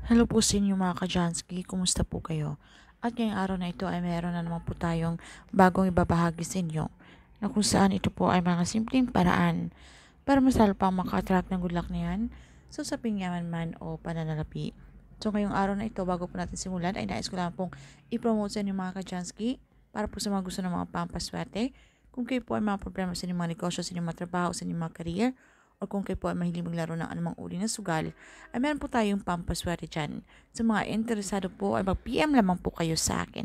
Hello po sa inyo mga ka-Jansky, kumusta po kayo? At ngayong araw na ito ay meron na naman po tayong bagong ibabahagi sa inyo na kung saan ito po ay mga simpleng paraan para mas lalo pang maka-attract ng good luck na yan sa usaping yaman man o pananalapi. So ngayong araw na ito, bago po natin simulan, ay nais ko lang pong i-promote sa inyo mga ka-Jansky para po sa mga gusto ng mga pampaswerte. Kung kayo po ay mga problema sa inyong mga negosyo, sa inyong mga trabaho, sa inyong mga career, o kung kayo po ay mahilig maglaro ng anumang uri ng sugal, ay meron po tayong pampaswerte dyan. Sa mga interesado po ay mag-PM lamang po kayo sa akin.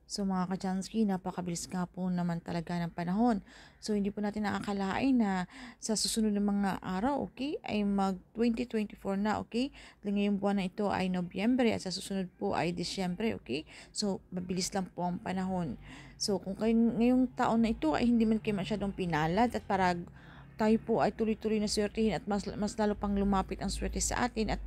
So mga ka-Jansky, napakabilis nga po naman talaga ng panahon. So hindi po natin nakakalain na sa susunod ng mga araw, okay, ay mag 2024 na, okay? Dahil ngayong buwan na ito ay Nobyembre at sa susunod po ay Disyembre, okay? So mabilis lang po ang panahon. So kung kayo ngayong taon na ito ay hindi man kayo masyadong pinalad at para tayo po ay tuloy-tuloy na swertihin at mas lalo pang lumapit ang swerte sa atin at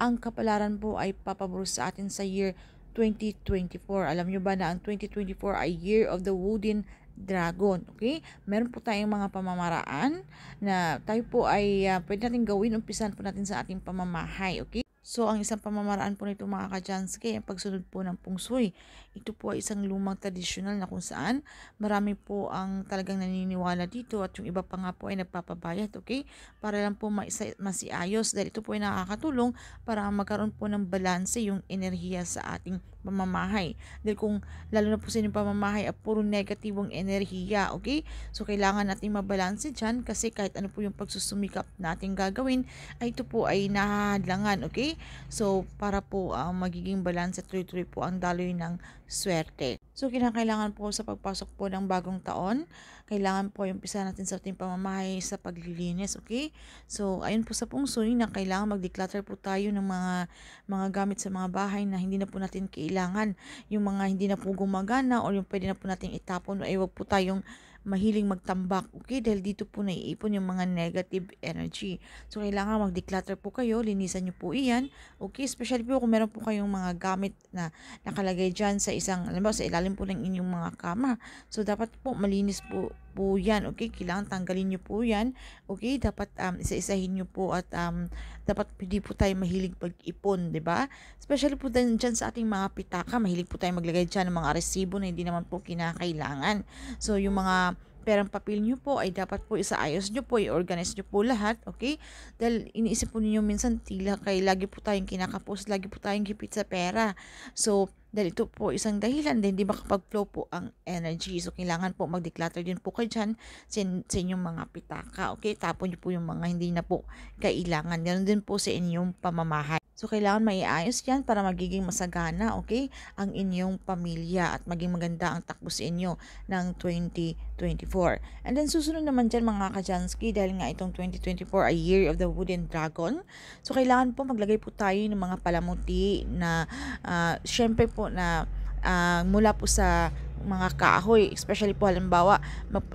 ang kapalaran po ay papabor sa atin sa year 2024. Alam nyo ba na ang 2024 ay Year of the Wooden Dragon, okay? Meron po tayong mga pamamaraan na tayo po ay pwede natin gawin, umpisan po natin sa ating pamamahay, okay? So, ang isang pamamaraan po nito mga ka-Jansky, ang pagsunod po ng Feng Shui. Ito po ay isang lumang tradisyonal na kung saan marami po ang talagang naniniwala dito at yung iba pa nga po ay nagpapabayad, okay? Para lang po masiayos dahil ito po ay nakakatulong para magkaroon po ng balanse yung enerhiya sa ating pamamahay. Dahil kung lalo na po sa inyong pamamahay ay puro negatibong enerhiya, okay? So, kailangan natin mabalanse dyan kasi kahit ano po yung pagsusumikap natin gagawin, ay ito po ay nahahadlangan, okay? So, para po magiging balanse at tuloy-tuloy po ang daloy ng swerte. So, kinakailangan po sa pagpasok po ng bagong taon, kailangan po yung umpisa natin sa ating pamamahay sa paglilinis, okay? So, ayun po sa Feng Shui na kailangan mag-declutter po tayo ng mga gamit sa mga bahay na hindi na po natin kailangan, yung mga hindi na po gumagana o yung pwede na po natin itapon o wag po tayong mahiling magtambak, okay? Dahil dito po naiipon yung mga negative energy. So, kailangan mag-declutter po kayo, linisan nyo po iyan, okay? Especially po kung meron po kayong mga gamit na nakalagay dyan sa isang, alam mo, sa ilalim po ng inyong mga kama. So, dapat po malinis po yan, okay? Kailangan tanggalin nyo po yan, okay? Dapat isa-isahin nyo po at dapat hindi po tayo mahilig pag-ipon, di ba? Especially po dyan sa ating mga pitaka, mahilig po tayo maglagay dyan ng mga resibo na hindi naman po kinakailangan. So, yung mga perang papel nyo po ay dapat po isaayos nyo po, i-organize nyo po lahat, okay? Dahil iniisip po ninyo minsan tila kay lagi po tayong kinakapos, lagi po tayong gipit sa pera. So, dahil ito po isang dahilan din, di makapag-flow po ang energy. So, kailangan po mag-declutter din po kayo dyan sa inyong mga pitaka, okay? Tapon nyo po yung mga hindi na po kailangan. Ganun din po sa inyong pamamahay. So, kailangan maiayos yan para magiging masagana, okay, ang inyong pamilya at maging maganda ang takbo sa inyo ng 2024. And then, susunod naman dyan mga ka-Jansky, dahil nga itong 2024 ay Year of the Wooden Dragon. So, kailangan po maglagay po tayo ng mga palamuti na, syempre po na mula po sa mga kahoy, especially po halimbawa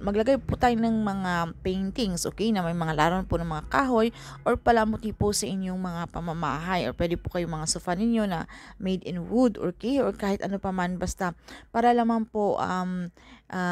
maglagay po tayo ng mga paintings, okay, na may mga laron po ng mga kahoy or palamuti po sa inyong mga pamamahay or pwede po kayo mga sofa ninyo na made in wood, okay, or kahit ano pa man, basta para lamang po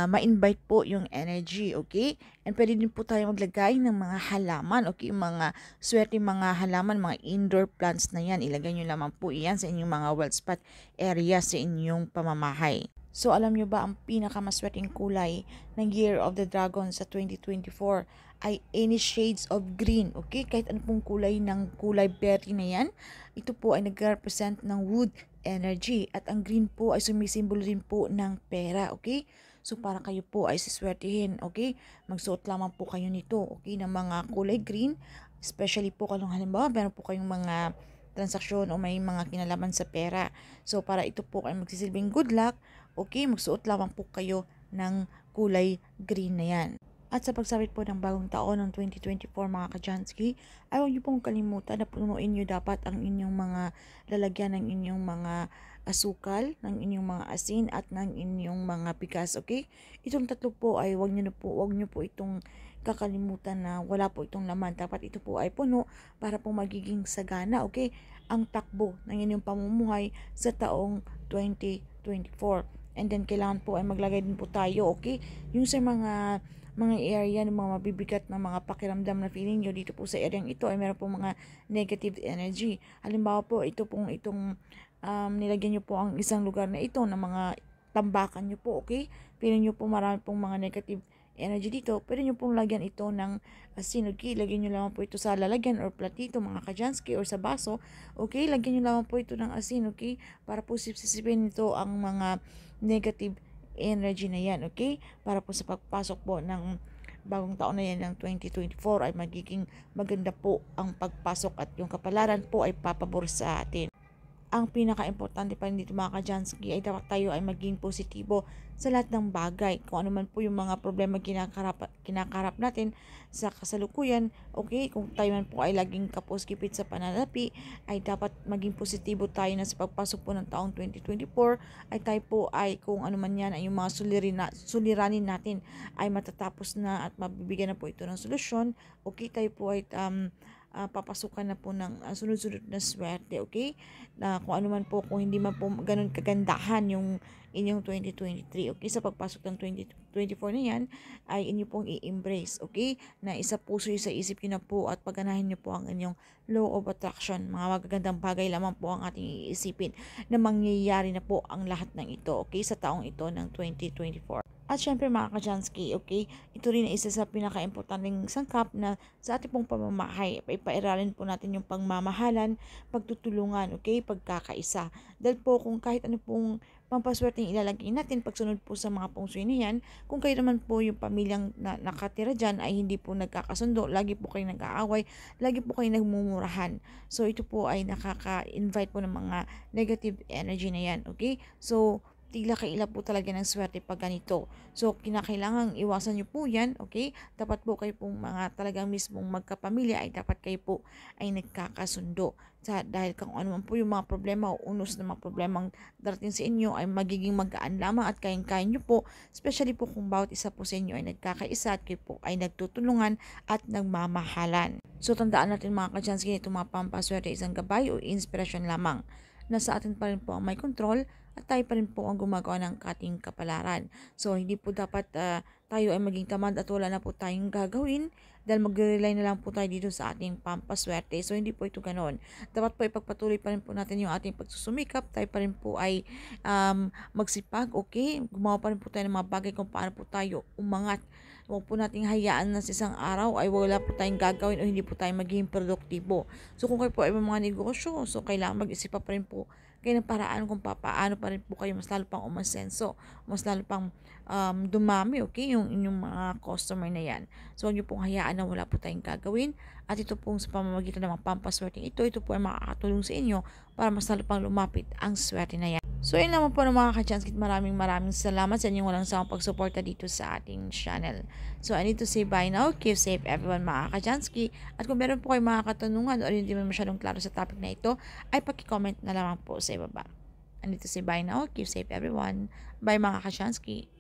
ma-invite po yung energy, okay? And pwede din po tayo maglagay ng mga halaman, okay, mga swerte mga halaman, mga indoor plants na yan, ilagay nyo lamang po iyan sa inyong mga well spot area sa inyong pamamahay. So, alam nyo ba ang pinakamaswerteng kulay ng Year of the Dragon sa 2024 ay any shades of green, okay? Kahit ano pong kulay ng kulay berry na yan, ito po ay nag-represent ng wood energy at ang green po ay sumisimbolo din po ng pera, okay? So, para kayo po ay siswertihin, okay? Magsuot lamang po kayo nito, okay, ng mga kulay green, especially po kung halimbawa, meron po kayong mga transaksyon o may mga kinalaman sa pera. So, para ito po ay magsisilbing good luck, okay, magsuot lamang po kayo ng kulay green na yan. At sa pagsapit po ng bagong taon ng 2024 mga ka-Jansky, ay huwag niyo pong kalimutan na punuin niyo dapat ang inyong mga lalagyan ng inyong mga asukal, ng inyong mga asin at ng inyong mga bigas, okay? Itong tatlo po ay huwag niyo po itong kakalimutan na wala po itong laman. Dapat ito po ay puno para po magiging sagana, okay, ang takbo ng inyong pamumuhay sa taong 2024. And then, kailangan po ay maglagay din po tayo, okay? Yung sa mga mga area ng mga mabibigat na mga pakiramdam na feeling nyo dito po sa area ito ay meron pong mga negative energy. Halimbawa po, itong nilagyan nyo po ang isang lugar na ito ng mga tambakan nyo po, okay? Feeling nyo po marami pong mga negative energy dito, pwede nyo pong lagyan ito ng asin, okay? Lagyan nyo lamang po ito sa lalagyan or platito, mga kajansky, or sa baso, okay? Lagyan nyo lamang po ito ng asin, okay? Para po sisipin nito ang mga negative energy na yan, okay? Para po sa pagpasok po ng bagong taon na yan ng 2024 ay magiging maganda po ang pagpasok at yung kapalaran po ay papabor sa atin. Ang pinaka-importante pa rin dito mga kajansky ay dapat tayo ay maging positibo sa lahat ng bagay. Kung ano man po yung mga problema kinakarap natin sa kasalukuyan, okay, kung tayo man po ay laging kapuskipit sa pananalapi, ay dapat maging positibo tayo na sa pagpasok po ng taong 2024, ay tayo po ay kung ano man yan ay yung mga suliranin natin ay matatapos na at mabibigyan na po ito ng solusyon. Okay, tayo po ay papasukan na po ng sunod-sunod na swerte, okay? Na kung ano man po, kung hindi man po ganun kagandahan yung inyong 2023, okay? Sa pagpasok ng 2024 na yan, ay inyo pong i-embrace, okay? Na isa puso sa isip nyo na po at pagganahin nyo po ang inyong law of attraction. Mga magagandang bagay lamang po ang ating iisipin na mangyayari na po ang lahat ng ito, okay? Sa taong ito ng 2024. At syempre mga kajansky, okay, ito rin ay isa sa pinaka-importanting sangkap na sa ating pong pamamahay. Ipairalin po natin yung pagmamahalan, pagtutulungan, okay, pagkakaisa. Dahil po kung kahit ano pong pampaswerte yung ilalagay natin, pagsunod po sa mga pungsoy na yan, kung kayo naman po yung pamilyang nakatira dyan ay hindi po nagkakasundo, lagi po kayo nag-aaway, lagi po kayo nagmumurahan. So ito po ay nakaka-invite po ng mga negative energy na yan, okay? So tila-kaila po talaga ng swerte pag ganito. So, kinakailangan iwasan nyo po yan, okay? Dapat po kayo pong mga talagang mismong magkapamilya ay dapat kayo po ay nagkakasundo. Dahil kung ano man po yung mga problema o unos ng mga problemang darating sa inyo ay magiging magaan lamang at kayang-kaya nyo po, especially po kung bawat isa po sa inyo ay nagkakaisa at kayo po ay nagtutulungan at nagmamahalan. So, tandaan natin mga kajansky, itong mga pampaswerte isang gabay o inspirasyon lamang. Nasa atin pa rin po ang may control at tayo pa rin po ang gumagawa ng ating kapalaran. So, hindi po dapat tayo ay maging tamad at wala na po tayong gagawin dahil mag-rely na lang po tayo dito sa ating pampaswerte. So, hindi po ito ganon. Dapat po ipagpatuloy pa rin po natin yung ating pagsusumikap. Tayo pa rin po ay magsipag, okay? Gumawa pa rin po tayo ng mga bagay kung paano po tayo umangat. Huwag po nating hayaan na sa isang araw ay wala po tayong gagawin o hindi po tayo maging produktibo. So kung kayo po ay may mga negosyo, so kailangan mag-isip pa rin po kayo ng paraan kung paano pa rin po kayo mas lalo pang umasenso, mas lalo pang dumami, okay, yung inyong mga customer na yan. So huwag niyo pong hayaan na wala po tayong gagawin at ito pong sa pamamagitan ng mga pampaswerte ito po ay makakatulong sa inyo para mas lalo pang lumapit ang swerte na yan. So, yun naman po ng mga kachansky. Maraming salamat sa inyong walang sawang pagsuporta dito sa ating channel. So, I need to say bye now. Keep safe everyone mga kachansky. At kung meron po kayo mga katanungan o hindi man masyadong klaro sa topic na ito, ay paki-comment na lamang po sa ibaba. I need to say bye now. Keep safe everyone. Bye mga kachansky.